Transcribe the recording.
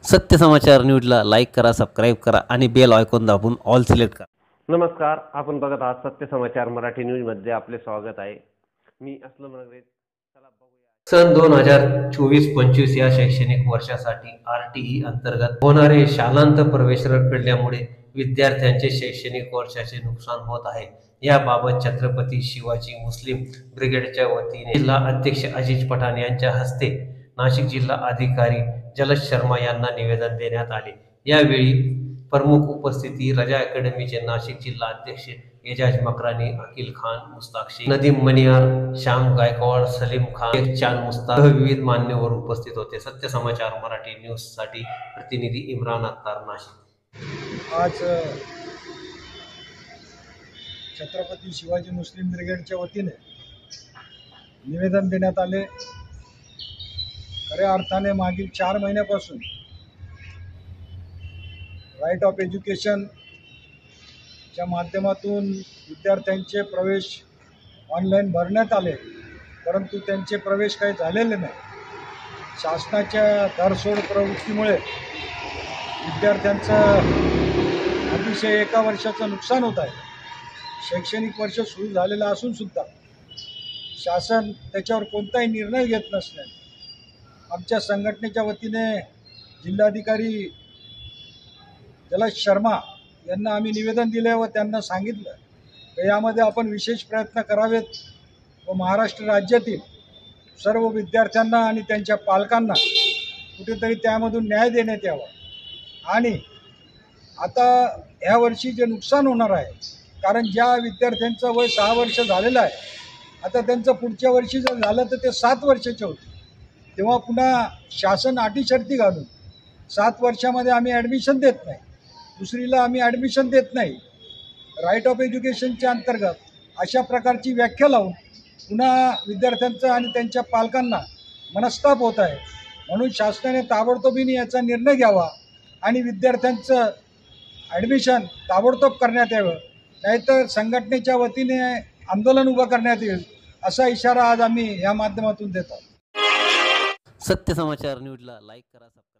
सत्य समाचार न्यूजला लाईक करा, सबस्क्राईब करा आणि बेल आयकॉन दाबून ऑल सिलेक्ट करा। नमस्कार, आपण बघत आहात सत्य समाचार मराठी न्यूजमध्ये आपले स्वागत आहे। मी असलम नगरे। चला बघूया सन 2024-25 या शैक्षणिक वर्षासाठी RTE अंतर्गत होणारे शालांत प्रवेश रखडल्यामुळे विद्यार्थ्यांचे शैक्षणिक वर्षाचे नुकसान होत आहे। याबाबत छत्रपती शिवाजी मुस्लिम ब्रिगेडच्या वतीने जिल्हा अध्यक्ष अजिज पठाण यांच्या हस्ते नाशिक जिल्हा अधिकारी जलज शर्मा यांना निवेदन देण्यात आले। यावेळी प्रमुख उपस्थिती रजा अकॅडमीचे नाशिक जिल्हा अध्यक्ष एजाज मकरानी, अकील खान, मुस्ताक शेख, नदीम मनियार, श्याम गायकवाड, सलीम खान, शेख चांद मुस्ताक विविध मान्यवर उपस्थित होते। सत्य समाचार मराठी न्यूज साठी प्रतिनिधी इम्रान अख्तर, नाशिक। आज छत्रपती शिवाजी मुस्लिम ब्रिगेडच्या वतीने निवेदन देण्यात आले। खऱ्या अर्थाने मागील 4 महिन्यापासून राईट ऑफ एज्युकेशनच्या माध्यमातून विद्यार्थ्यांचे प्रवेश ऑनलाईन भरण्यात आले, परंतु त्यांचे प्रवेश काही झालेले नाही। शासनाच्या धरसोड प्रवृत्तीमुळे विद्यार्थ्यांचं अतिशय 1 वर्षाचं नुकसान होत आहे। शैक्षणिक वर्ष सुरू झालेलं असून सुद्धा शासन त्याच्यावर कोणताही निर्णय घेत नसल्याने आमच्या संघटनेच्या वतीने जिल्हाधिकारी जलज शर्मा यांना आम्ही निवेदन दिले व त्यांना सांगितलं की यामध्ये आपण विशेष प्रयत्न करावेत व महाराष्ट्र राज्यातील सर्व विद्यार्थ्यांना आणि त्यांच्या पालकांना कुठेतरी त्यामधून न्याय देण्यात यावा। आणि आता ह्या वर्षी जे नुकसान होणार आहे, कारण ज्या विद्यार्थ्यांचं वय 6 वर्ष झालेलं आहे, आता त्यांचं पुढच्या वर्षी जर झालं तर ते 7 वर्षाचे होते, तेव्हा पुन्हा शासन अटी शर्ती घालून 7 वर्षामध्ये आम्ही ॲडमिशन देत नाही, दुसरीला आम्ही ॲडमिशन देत नाही, राईट ऑफ एज्युकेशनच्या अंतर्गत अशा प्रकारची व्याख्या लावून पुन्हा विद्यार्थ्यांचं आणि त्यांच्या पालकांना मनस्ताप होत आहे। म्हणून शासनाने ताबडतोबीने याचा निर्णय घ्यावा आणि विद्यार्थ्यांचं ॲडमिशन ताबडतोब करण्यात यावं, नाहीतर संघटनेच्या वतीने आंदोलन उभं करण्यात येईल, असा इशारा आज आम्ही या माध्यमातून देतो। सत्य समाचार न्यूजला लाईक करा, सबस्क्राईब